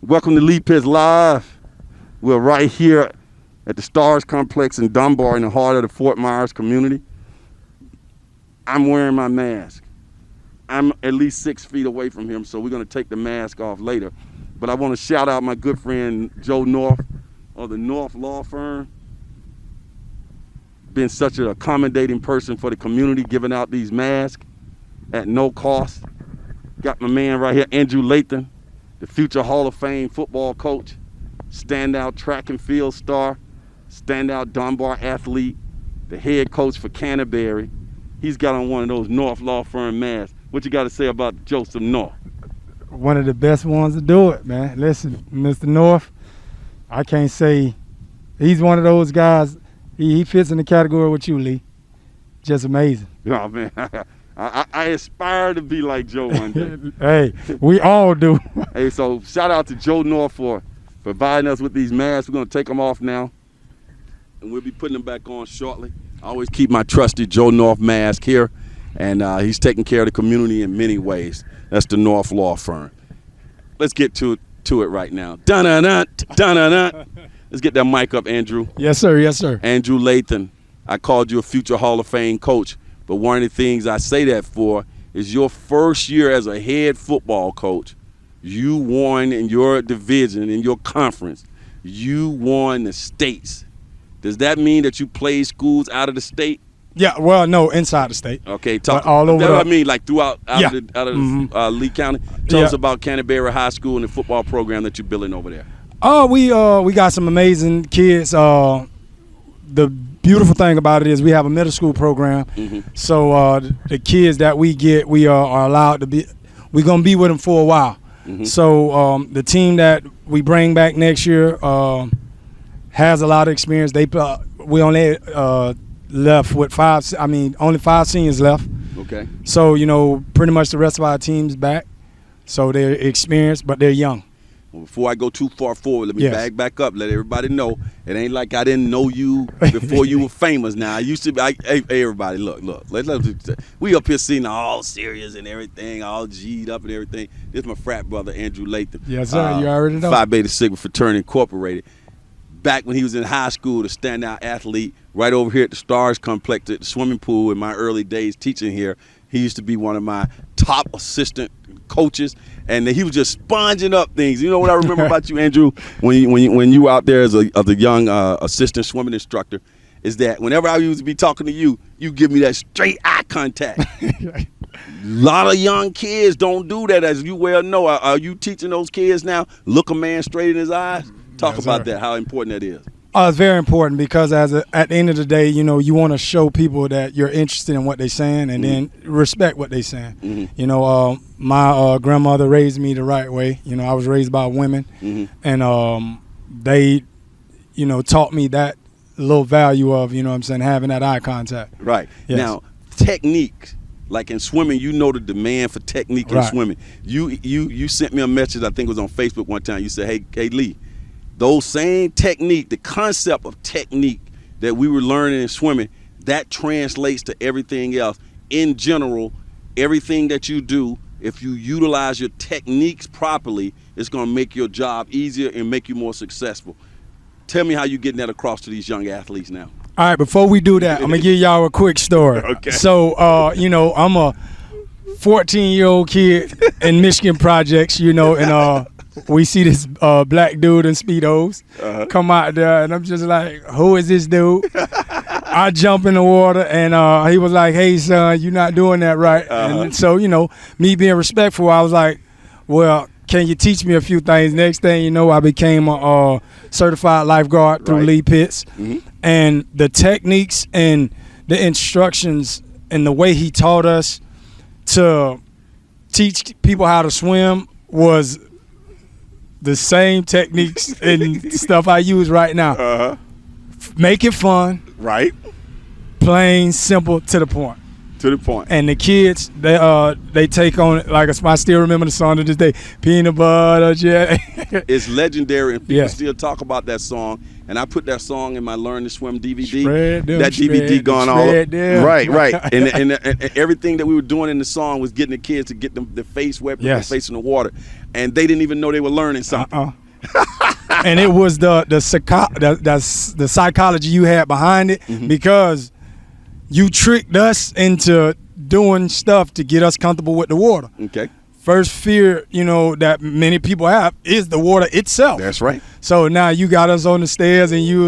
Welcome to Lee Pitts Live. We're right here at the Stars Complex in Dunbar in the heart of the Fort Myers community. I'm wearing my mask. I'm at least 6 feet away from him, so we're going to take the mask off later. But I want to shout out my good friend Joe North of the North Law Firm. Been such an accommodating person for the community, giving out these masks at no cost. Got my man right here, Andrew Layton, the future Hall of Fame football coach, standout track and field star, standout Dunbar athlete, the head coach for Canterbury. He's got on one of those North Law Firm masks. What you got to say about Joseph North? One of the best ones to do it, man. Listen, Mr. North, I can't say he's one of those guys. He fits in the category with you, Lee. Just amazing. Oh, man. I aspire to be like Joe one day. Hey, we all do. Hey, so shout out to Joe North for providing us with these masks. We're going to take them off now, and we'll be putting them back on shortly. I always keep my trusty Joe North mask here, and he's taking care of the community in many ways. That's the North Law Firm. Let's get to it right now. Dun-dun-dun, dun-dun-dun. Let's get that mic up, Andrew. Yes, sir. Yes, sir. Andrew Layton, I called you a future Hall of Fame coach, but one of the things I say that for is your first year as a head football coach, you won in your division, in your conference. You won the states. Does that mean that you played schools out of the state? Yeah, well, no, inside the state. Okay, talk all over. That's what I mean, like throughout Yeah. out of Lee County. Tell us about Canterbury High School and the football program that you're building over there. Oh, we got some amazing kids. The beautiful thing about it is we have a middle school program. So the kids that we get, we are allowed to be. We're gonna be with them for a while. So the team that we bring back next year has a lot of experience. We only left with only 5 seniors left. Okay. So pretty much the rest of our team's back. So they're experienced, but they're young. Well, before I go too far forward, let me back up. Let everybody know it ain't like I didn't know you before you were famous. Now I used to be. Hey, everybody, look. We up here sitting all serious and everything, all G'd up and everything. This is my frat brother Andrew Layton. Yes, sir. You already know. Phi Beta Sigma Fraternity Incorporated. Back when he was in high school, the standout athlete, right over here at the Stars Complex at the swimming pool in my early days teaching here. He used to be one of my top assistant coaches, and he was just sponging up things. You know what I remember about you, Andrew, when you were out there as a young assistant swimming instructor, is that whenever I used to be talking to you, you give me that straight eye contact. A lot of young kids don't do that, as you well know. Are you teaching those kids now? Look a man straight in his eyes? Talk about that, how important that is. It's very important because at the end of the day, you want to show people that you're interested in what they're saying and then respect what they're saying. My grandmother raised me the right way. I was raised by women, and they, taught me that little value of, having that eye contact. Right. Yes. Now, technique. Like in swimming, the demand for technique in swimming. You sent me a message, I think it was on Facebook one time. You said, hey Lee, those same technique, the concept of technique that we were learning in swimming, that translates to everything else. In general, everything that you do, if you utilize your techniques properly, it's going to make your job easier and make you more successful. Tell me how you're getting that across to these young athletes now. All right, before we do that, I'm going to give y'all a quick story. Okay. So, I'm a 14-year-old kid in Michigan Projects, and we see this black dude in Speedos come out there, and I'm just like, who is this dude? I jump in the water, and he was like, hey, son, you're not doing that right. And so, me being respectful, I was like, well, can you teach me a few things? Next thing you know, I became a certified lifeguard through Lee Pitts. And the techniques and the instructions and the way he taught us to teach people how to swim was the same techniques and stuff I use right now. Make it fun. Right. Plain, simple, to the point. To the point. And the kids, they take on it. Like I still remember the song to this day, Peanut Butter Jelly. It's legendary, and people Yeah. still talk about that song. And I put that song in my Learn to Swim DVD. Spread them, that DVD spread gone them, all spread them. right. And everything that we were doing in the song was getting the kids to get them their face wet, put Yes. their face in the water, and they didn't even know they were learning something. And it was the psychology you had behind it, because you tricked us into doing stuff to get us comfortable with the water. Okay, First fear, that many people have is the water itself. that's right. So now you got us on the stairs, and you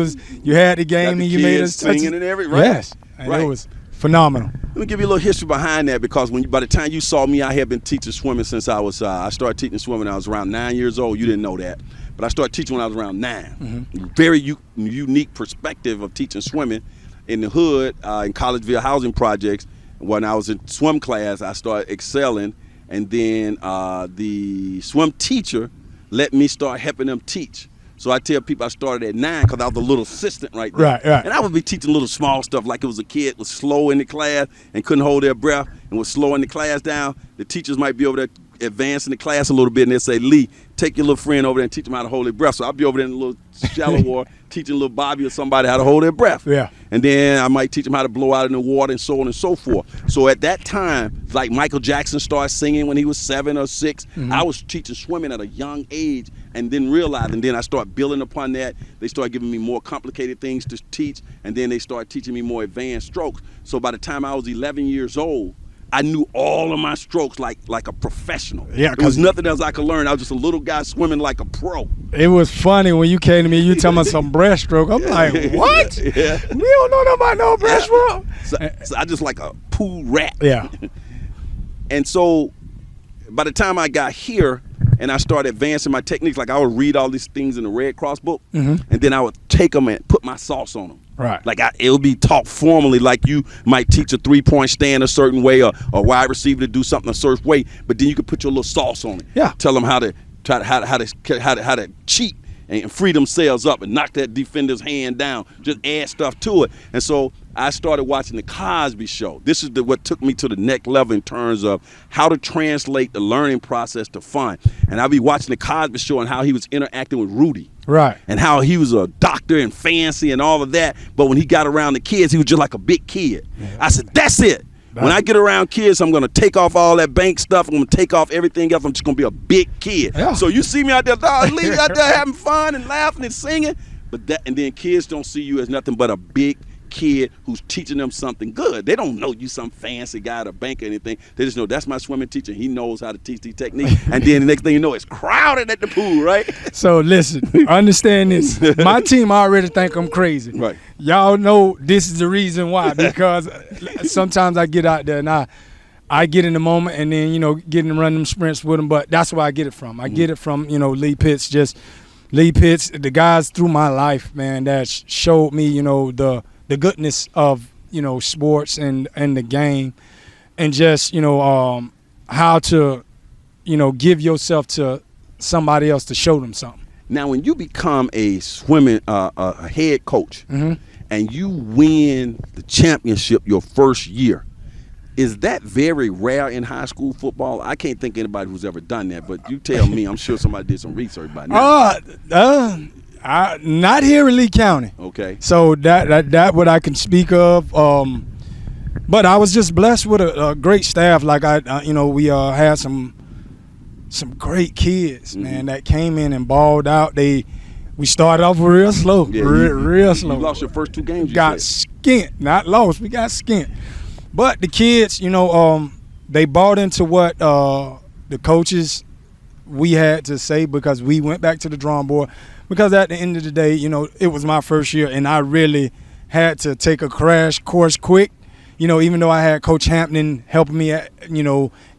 had the game, Got the and you made kids us touch singing it. and everything, right? Yes, and Right. it was phenomenal. Let me give you a little history behind that, because by the time you saw me, I had been teaching swimming since I started teaching swimming when I was around 9 years old. You didn't know that, but I started teaching when I was around 9. Very unique perspective of teaching swimming in the hood, in Collegeville housing projects. When I was in swim class, I started excelling, and then the swim teacher let me start helping them teach. So I tell people I started at 9 because I was a little assistant right there. Right. And I would be teaching little small stuff, like it was a kid was slow in the class and couldn't hold their breath and was slowing the class down. The teachers might be over there advancing the class a little bit, and they'll say, Lee, take your little friend over there and teach them how to hold their breath. So I'll be over there in a little shallow water teaching little Bobby or somebody how to hold their breath. Yeah. And then I might teach them how to blow out in the water and so on and so forth. So at that time, like Michael Jackson started singing when he was 7 or 6. I was teaching swimming at a young age, and then realized, and then I started building upon that. They started giving me more complicated things to teach, and then they started teaching me more advanced strokes. So by the time I was 11 years old, I knew all of my strokes like a professional. Yeah, there was nothing else I could learn. I was just a little guy swimming like a pro. It was funny when you came to me, you talking about some breaststroke. I'm like, what? Yeah. We don't know nothing about no breaststroke. So I just like a pool rat. Yeah. And so by the time I got here and I started advancing my techniques, like I would read all these things in the Red Cross book, and then I would take them and put my sauce on them. Right. Like it would be taught formally, like you might teach a 3-point stand a certain way, or a wide receiver to do something a certain way, but then you could put your little sauce on it. Yeah. Tell them how to cheat and free themselves up and knock that defender's hand down. Just add stuff to it. And so I started watching the Cosby Show. This is what took me to the next level in terms of how to translate the learning process to fun. And I'd be watching the Cosby Show and how he was interacting with Rudy. Right. And how he was a doctor and fancy and all of that. But when he got around the kids, he was just like a big kid. Yeah. I said, that's it. When I get around kids, I'm going to take off all that bank stuff. I'm going to take off everything else. I'm just going to be a big kid. Yeah. So you see me out there, Lee out there having fun and laughing and singing. And then kids don't see you as nothing but a big kid who's teaching them something good. They don't know you some fancy guy at a bank or anything. They just know that's my swimming teacher. He knows how to teach these techniques. And then the next thing you know, it's crowded at the pool, right? So listen, understand this. My team already think I'm crazy. Right. Y'all know this is the reason why, because sometimes I get out there and I get in the moment and then, getting to run them sprints with them, but that's where I get it from. I get it from, Lee Pitts, the guys through my life, man, that showed me, the goodness of, sports and the game, and just, how to, give yourself to somebody else to show them something. Now, when you become a swimming a head coach and you win the championship your first year, is that very rare in high school football? I can't think of anybody who's ever done that, but you tell me. I'm sure somebody did some research by now. Not here in Lee County. Okay. So that what I can speak of. But I was just blessed with a great staff. Like we had some great kids, man, that came in and balled out. We started off real slow, real slow. You lost your first 2 games. Got skint, not lost. We got skint. But the kids, they bought into what the coaches we had to say, because we went back to the drawing board. Because at the end of the day, it was my first year, and I really had to take a crash course quick. Even though I had Coach Hampton helping me at,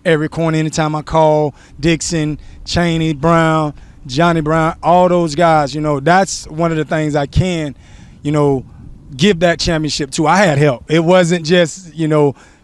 every corner anytime I call, Dixon, Chaney, Brown, Johnny Brown, all those guys, that's one of the things I can, give that championship to. I had help. It wasn't just,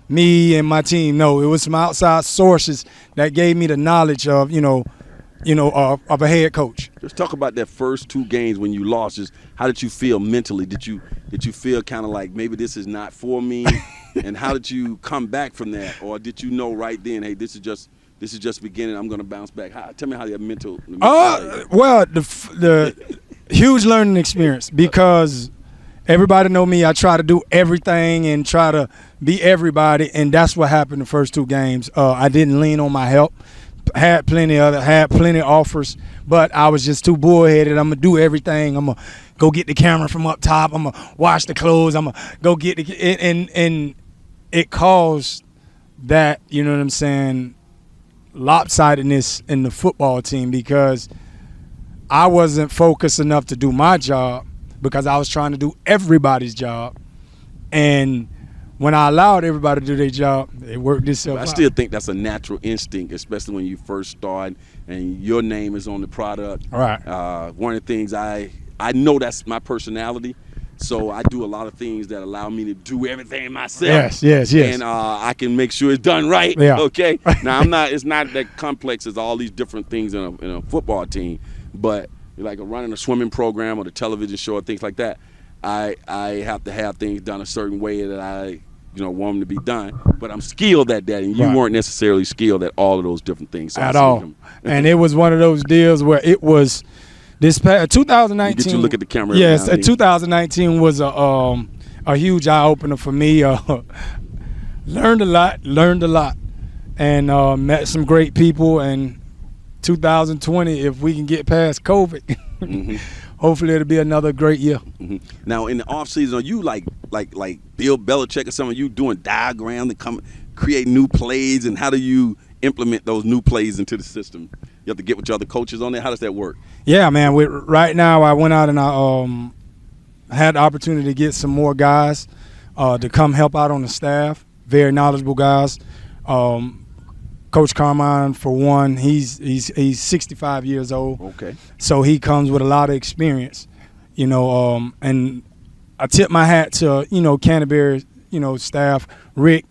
me and my team. No, it was some outside sources that gave me the knowledge of, of a head coach. Let's talk about that first 2 games when you lost. Just how did you feel mentally? Did you Did you feel kind of like maybe this is not for me? And how did you come back from that? Or did you know right then, hey, this is just beginning, I'm going to bounce back? Tell me how your mental. Well, the huge learning experience, because everybody know me. I try to do everything and try to be everybody, and that's what happened the first 2 games. I didn't lean on my help. Had plenty offers, but I was just too bullheaded. I'm gonna do everything. I'm gonna go get the camera from up top. I'm gonna wash the clothes. I'm gonna go get and it caused that, you know what I'm saying, lopsidedness in the football team, because I wasn't focused enough to do my job, because I was trying to do everybody's job. And when I allowed everybody to do their job, it worked itself out. I still think that's a natural instinct, especially when you first start and your name is on the product. Right. One of the things I know that's my personality, so I do a lot of things that allow me to do everything myself. Yes. And I can make sure it's done right. Yeah. Okay. Now it's not that complex as all these different things in a football team, but like running a swimming program or the television show or things like that, I have to have things done a certain way that I want them to be done. But I'm skilled at that, and you weren't necessarily skilled at all of those different things. So at all. And it was one of those deals where it was this past 2019. Get you look at the camera. Yes, 2019 was a huge eye opener for me. Learned a lot, and met some great people. And 2020, if we can get past COVID. Mm-hmm. Hopefully it'll be another great year. Mm-hmm. Now in the off season, are you like Bill Belichick or something? Are you doing diagrams to come create new plays, and how do you implement those new plays into the system? You have to get with your other coaches on there. How does that work? Yeah, man. Right now, I went out and I had the opportunity to get some more guys to come help out on the staff. Very knowledgeable guys. Coach Carmine, for one, he's 65 years old. Okay. So he comes with a lot of experience, and I tip my hat to, Canterbury, staff, Rick,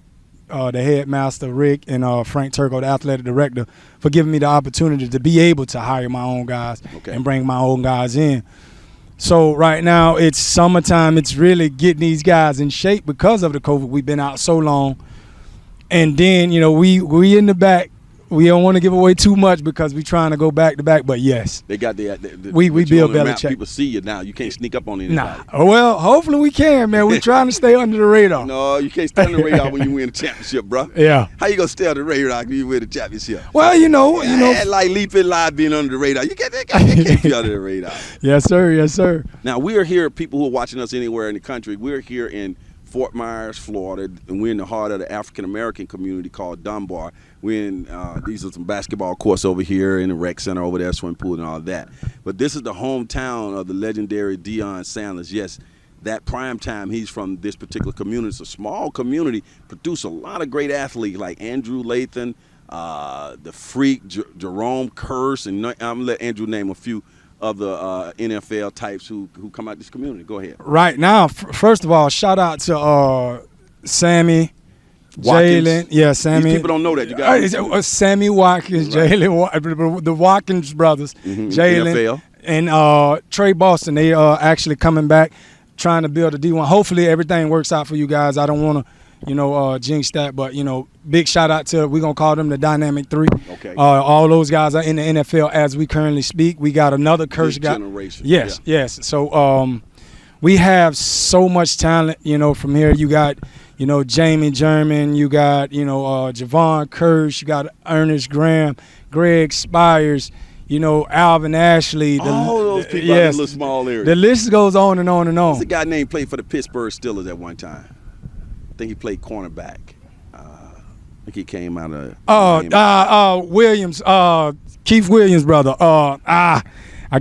the headmaster, Rick, and Frank Turco, the athletic director, for giving me the opportunity to be able to hire my own guys and bring my own guys in. So right now it's summertime. It's really getting these guys in shape because of the COVID. We've been out so long. And then, we in the back. We don't want to give away too much because we're trying to go back to back. But yes, they got the we Bill Belichick. People see you now. You can't sneak up on anybody. Nah. Well, hopefully we can, man. We're trying to stay under the radar. No, you can't stay under the radar when you win a championship, bro. Yeah. How you gonna stay under the radar when you win a championship? Well, like leaping live being under the radar. You can't be under the radar. Yes, sir. Yes, sir. Now we are here. People who are watching us anywhere in the country. We're here in Fort Myers, Florida, and we're in the heart of the African American community called Dunbar. We're in these are some basketball courts over here in the rec center over there, swimming pool and all of that. But this is the hometown of the legendary Deion Sanders. Yes, that prime time, he's from this particular community. It's a small community, produced a lot of great athletes like Andrew Layton, the Freak, Jerome Curse, and I'm gonna let Andrew name a few of the NFL types who come out this community. Go ahead. Right now, first of all, shout out to Sammy, Jalen. Yeah, Sammy. These people don't know that. You got Sammy Watkins, right. Jalen, the Watkins brothers, Jalen, and Trey Boston. They are actually coming back, trying to build a D1. Hopefully everything works out for you guys. I don't want to, jinx that, but big shout out to, we're gonna call them the Dynamic Three. Okay. All those guys are in the NFL as we currently speak. We got another Curse guy. Generation. Yes, yeah. Yes. So we have so much talent. From here you got, Jamie German. You got, Javon Curse. You got Ernest Graham, Greg Spires. Alvin Ashley. All those people in the little small area. The list goes on and on and on. There's a guy named played for the Pittsburgh Steelers at one time. I think he played cornerback. I think he came out of Williams, Keith Williams' brother. I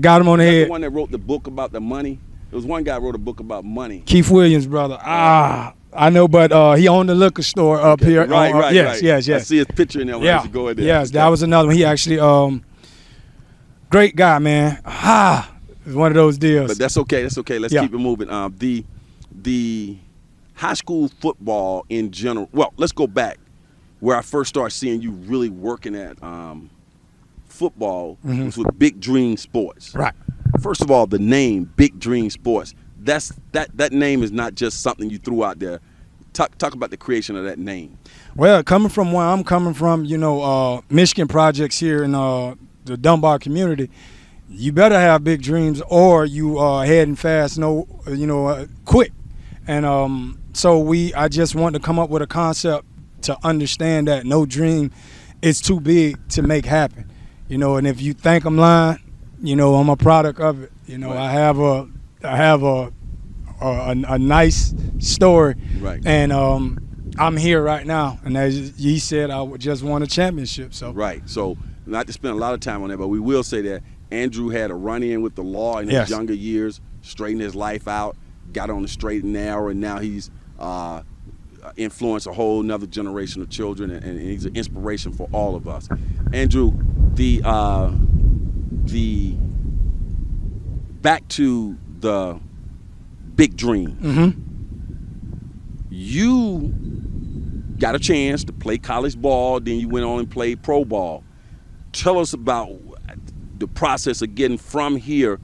got him on the head. The one that wrote the book about the money. There was one guy who wrote a book about money. Keith Williams' brother. I know, but he owned the liquor store up here. Right. Yes. I see his picture in there when I used to go in there. Yes, that was another one. He actually, great guy, man. It's one of those deals. But that's okay. Let's keep it moving. The high school football in general. Well, let's go back where I first started seeing you really working at football was with Big Dream Sports. Right. First of all, the name Big Dream Sports. that name is not just something you threw out there. Talk about the creation of that name. Well, coming from where I'm coming from, Michigan projects here in the Dunbar community, you better have big dreams or you are heading fast, quick. And so I just wanted to come up with a concept to understand that no dream is too big to make happen. And if you think I'm lying, I'm a product of it. Right. I have a nice story. Right. And I'm here right now. And as he said, I would just won a championship. So right. So not to spend a lot of time on that, but we will say that Andrew had a run-in with the law in his younger years, straightened his life out, got on the straight and narrow, and now he's influenced a whole nother generation of children, and he's an inspiration for all of us. Andrew, the back to the big dream. Mm-hmm. You got a chance to play college ball, then you went on and played pro ball. Tell us about the process of getting from here,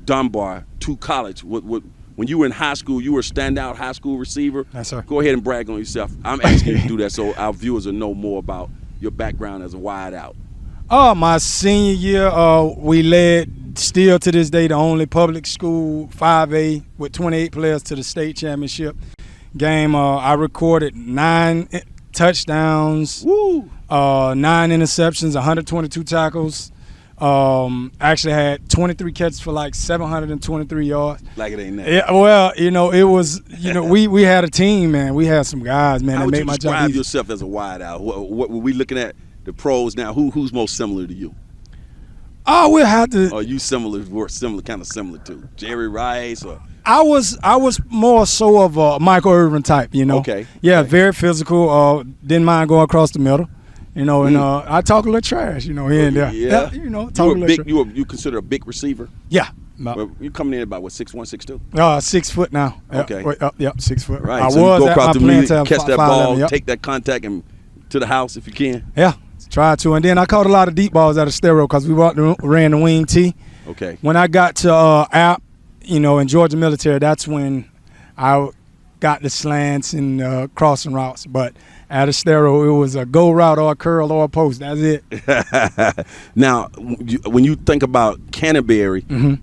Dunbar, to college. When you were in high school, you were a standout high school receiver. Yes, sir. Go ahead and brag on yourself. I'm asking you to do that so our viewers will know more about your background as a wide out. My senior year, we led, still to this day, the only public school 5A with 28 players to the state championship game. I recorded 9 touchdowns, 9 interceptions, 122 tackles. Actually had 23 catches for like 723 yards. Like it ain't that. Yeah, well, it was, we had a team, man. We had some guys, man, that made my job easy. How would you describe yourself as a wide out? What were we looking at the pros now? Who's most similar to you? Oh, we'll have to. Are you kind of similar to Jerry Rice or? I was more so of a Michael Irvin type, Okay. Yeah, okay. Very physical. Didn't mind going across the middle. And I talk a little trash, here and there. Yeah. Talk a little trash. You consider a big receiver? Yeah. Well, you're coming in about, 6'1", 6'2"? 6 foot now. Okay. Yep, 6 foot. Right. I so was you go across the middle, catch that ball, 5'11", take that contact, and to the house if you can. Yeah, try to. And then I caught a lot of deep balls out of stereo because we ran the wing T. Okay. When I got to App, in Georgia military, that's when I got the slants and crossing routes. But at a stereo, it was a go route or a curl or a post. That's it. Now, when you think about Canterbury, mm-hmm.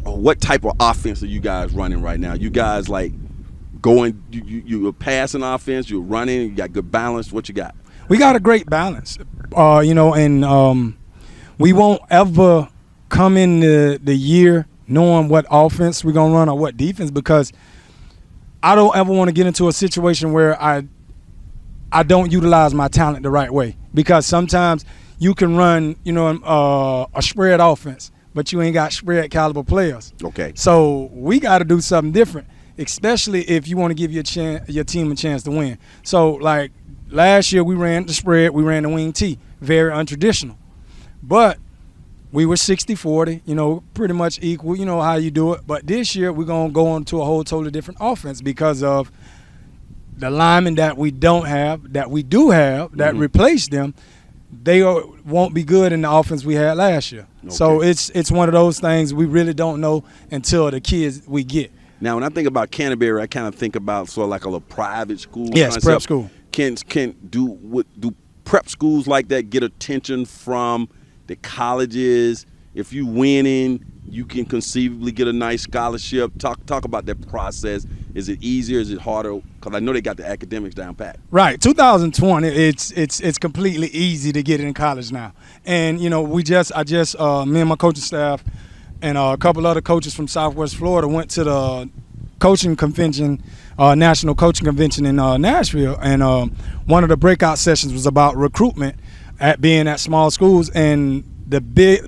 what type of offense are you guys running right now? You guys like going? You're passing offense. You're running. You got good balance. What you got? We got a great balance, and we won't ever come in the year knowing what offense we're gonna run or what defense, because I don't ever want to get into a situation where I don't utilize my talent the right way, because sometimes you can run, a spread offense, but you ain't got spread caliber players. Okay. So we got to do something different, especially if you want to give your team a chance to win. So like last year we ran the spread, we ran the wing T, very untraditional, but we were 60-40, pretty much equal, how you do it. But this year we're going to go on to a whole totally different offense because of the linemen that we don't have, that we do have, that replace them. They won't be good in the offense we had last year. Okay. So it's one of those things we really don't know until the kids we get. Now, when I think about Canterbury, I kind of think about sort of like a little private school. Yes, concept. prep school. Do prep schools like that get attention from the colleges? If you winning, you can conceivably get a nice scholarship. Talk about that process. Is it easier? Is it harder? Because I know they got the academics down pat. Right. 2020, it's completely easy to get in college now. And me and my coaching staff and a couple other coaches from Southwest Florida went to the coaching convention, national coaching convention in Nashville. And one of the breakout sessions was about recruitment at being at small schools. And the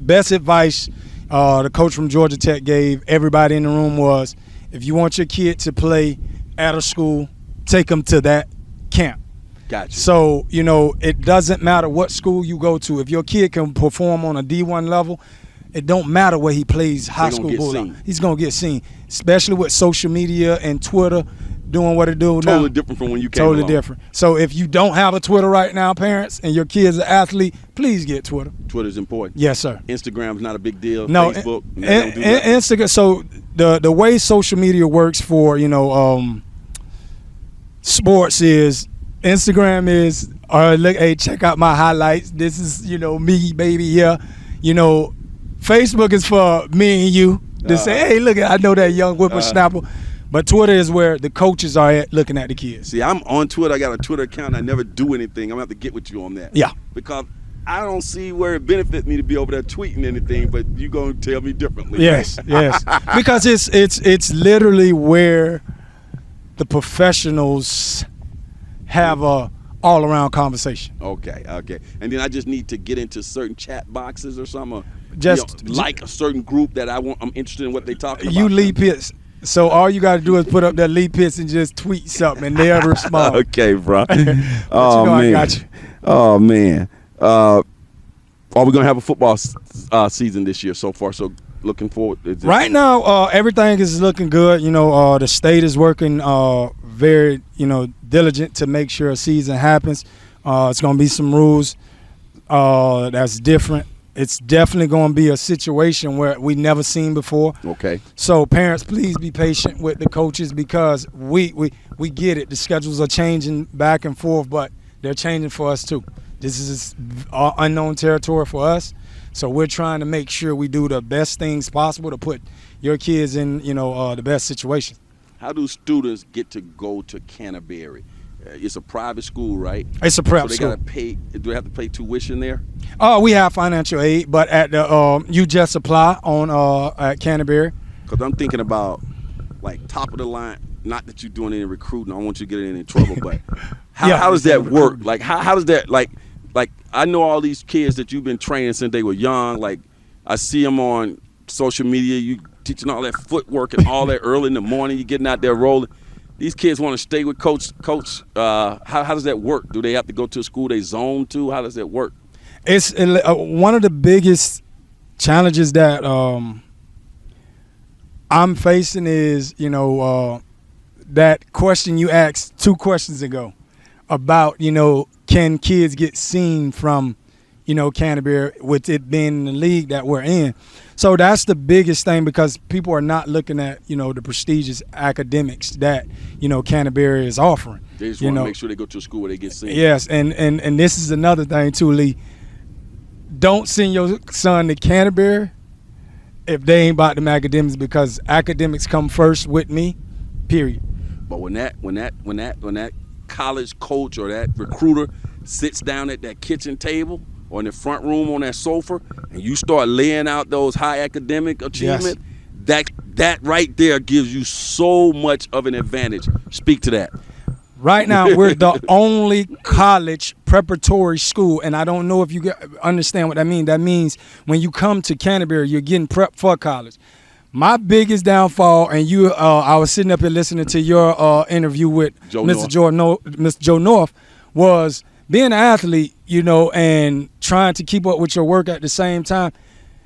best advice the coach from Georgia Tech gave everybody in the room was, if you want your kid to play at a school, take them to that camp. Gotcha. So, it doesn't matter what school you go to. If your kid can perform on a D1 level, it don't matter where he plays high school ball. He's going to get seen, especially with social media and Twitter. doing what it do now. Totally different from when you came Totally along. different. So if you don't have a Twitter right now, parents, and your kid's an athlete, please get Twitter. Twitter's important. Yes, sir. Instagram's not a big deal. No, Facebook, they don't do that. Instagram. So the way social media works for sports is Instagram is look, hey, check out my highlights. This is me, baby, here. Facebook is for me and you to say, hey, look, I know that young whippersnapper. But Twitter is where the coaches are at looking at the kids. See, I'm on Twitter. I got a Twitter account. I never do anything. I'm going to have to get with you on that. Yeah. Because I don't see where it benefits me to be over there tweeting anything, but you going to tell me differently. Yes, yes. Because it's literally where the professionals have a all-around conversation. Okay. And then I just need to get into certain chat boxes or something. Or, Just like a certain group that I'm interested in what they talking about. You lead pits. So all you got to do is put up that lead pits and just tweet something, and they'll respond. Okay, bro. Oh, man. I got you. Oh, man. Are we going to have a football season this year so far? So looking forward. Right now, everything is looking good. The state is working very, diligent to make sure a season happens. It's going to be some rules that's different. It's definitely going to be a situation where we never seen before. Okay. So parents, please be patient with the coaches because we get it. The schedules are changing back and forth, but they're changing for us too. This is unknown territory for us. So we're trying to make sure we do the best things possible to put your kids in, the best situation. How do students get to go to Canterbury? It's a private school, right? It's a prep so they school. Gotta pay. Do they have to pay tuition there? We have financial aid, but at the you just apply on at Canterbury. Because I'm thinking about like top of the line. Not that you're doing any recruiting. I don't want you to get in any trouble, but how does that work? Like how does that like I know all these kids that you've been training since they were young. Like I see them on social media. You teaching all that footwork and all that early in the morning. You getting out there rolling. These kids want to stay with coach. How does that work? Do they have to go to a school they zone to? How does that work? It's one of the biggest challenges that I'm facing is, that question you asked 2 questions ago about, can kids get seen from, Canterbury with it being the league that we're in. So that's the biggest thing because people are not looking at, the prestigious academics that, Canterbury is offering. They just want to make sure they go to a school where they get seen. Yes, and this is another thing too, Lee. Don't send your son to Canterbury if they ain't about them academics because academics come first with me, period. But when that college coach or that recruiter sits down at that kitchen table or in the front room on that sofa and you start laying out those high academic achievement, that right there gives you so much of an advantage. Speak to that. Right now, we're the only college preparatory school, and I don't know if you understand what that means. That means when you come to Canterbury, you're getting prepped for college. My biggest downfall, and I was sitting up here listening to your interview with Mr. Joe North, was being an athlete, and trying to keep up with your work at the same time.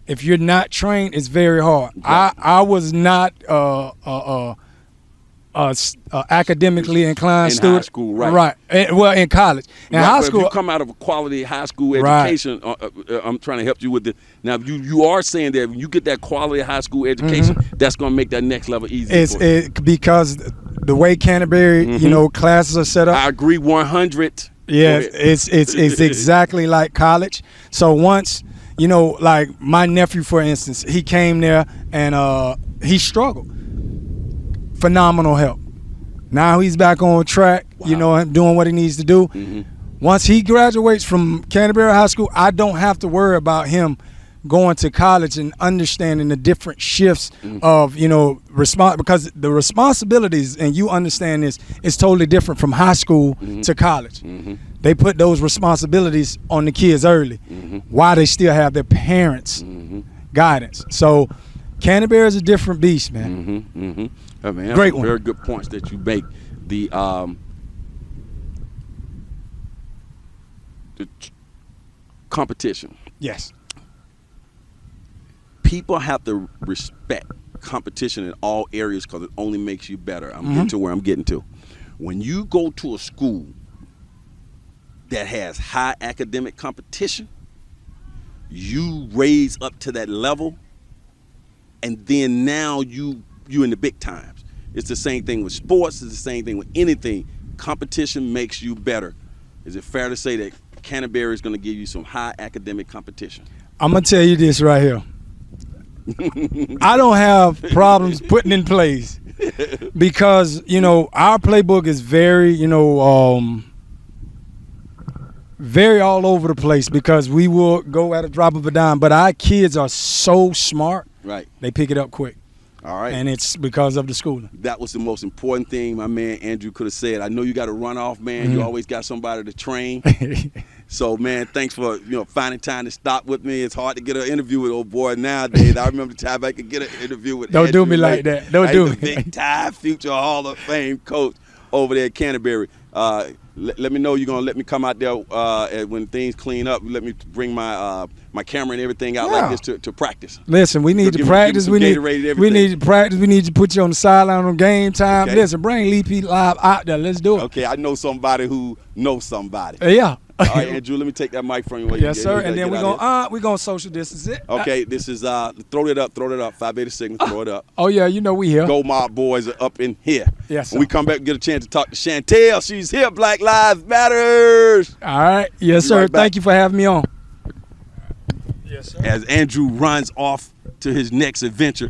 If you're not trained, it's very hard. Exactly. I was not academically inclined student. In high school, right? Well, in college. In high school, if you come out of a quality high school education, I'm trying to help you with it. Now, you are saying that when you get that quality high school education, that's going to make that next level easier. Because the way Canterbury, classes are set up. I agree 100. Yeah, it's exactly like college. So once, like my nephew, for instance, he came there and he struggled. Phenomenal help. Now he's back on track, doing what he needs to do. Mm-hmm. Once he graduates from Canterbury High School, I don't have to worry about him going to college and understanding the different shifts of, because the responsibilities, and you understand this, is totally different from high school to college. Mm-hmm. They put those responsibilities on the kids early while they still have their parents' guidance. So Canterbury is a different beast, man. I mean, great one. Very good points that you make. The competition. Yes. People have to respect competition in all areas because it only makes you better. I'm getting to where I'm getting to. When you go to a school that has high academic competition, you raise up to that level, and then now you in the big times. It's the same thing with sports. It's the same thing with anything. Competition makes you better. Is it fair to say that Canterbury is going to give you some high academic competition? I'm going to tell you this right here. I don't have problems putting in plays because, our playbook is very, very all over the place because we will go at a drop of a dime. But our kids are so smart. Right. They pick it up quick. All right. And it's because of the schooling. That was the most important thing my man Andrew could have said. I know you got to run off, man. You always got somebody to train. So, man, thanks for finding time to stop with me. It's hard to get an interview with old boy nowadays. I remember the time I could get an interview with Don't Andrew do me like that. Don't do me. Big time future Hall of Fame coach over there at Canterbury. Let me know you're gonna let me come out there when things clean up. Let me bring my my camera and everything out like this to practice. Listen, we need to practice. We need to practice. We need to put you on the sideline on game time. Okay. Listen, bring Lee P Live out there. Let's do it. Okay, I know somebody who knows somebody. Yeah. All right, Andrew, let me take that mic from you. Yes, sir. And then we're gonna social distance it. Okay, this is throw it up, Phi Beta Sigma, throw it up. Oh yeah, we here. Go Mob boys are up in here. Yes, sir. When we come back and get a chance to talk to Chantel, she's here. Black Lives Matters. All right, yes, sir. Thank you for having me on. Yes, sir. As Andrew runs off to his next adventure,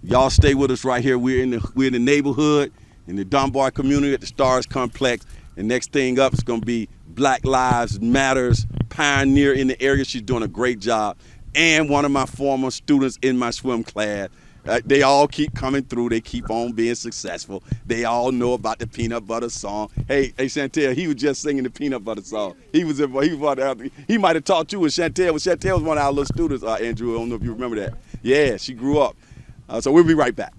y'all stay with us right here. We're in the neighborhood, in the Dunbar community at the Stars Complex. And next thing up is going to be Black Lives Matters pioneer in the area. She's doing a great job. And one of my former students in my swim class. They all keep coming through. They keep on being successful. They all know about the peanut butter song. Hey, Chantel, he was just singing the peanut butter song. He might have taught you with Chantel. Chantel was one of our little students, Andrew. I don't know if you remember that. Yeah, she grew up. So we'll be right back.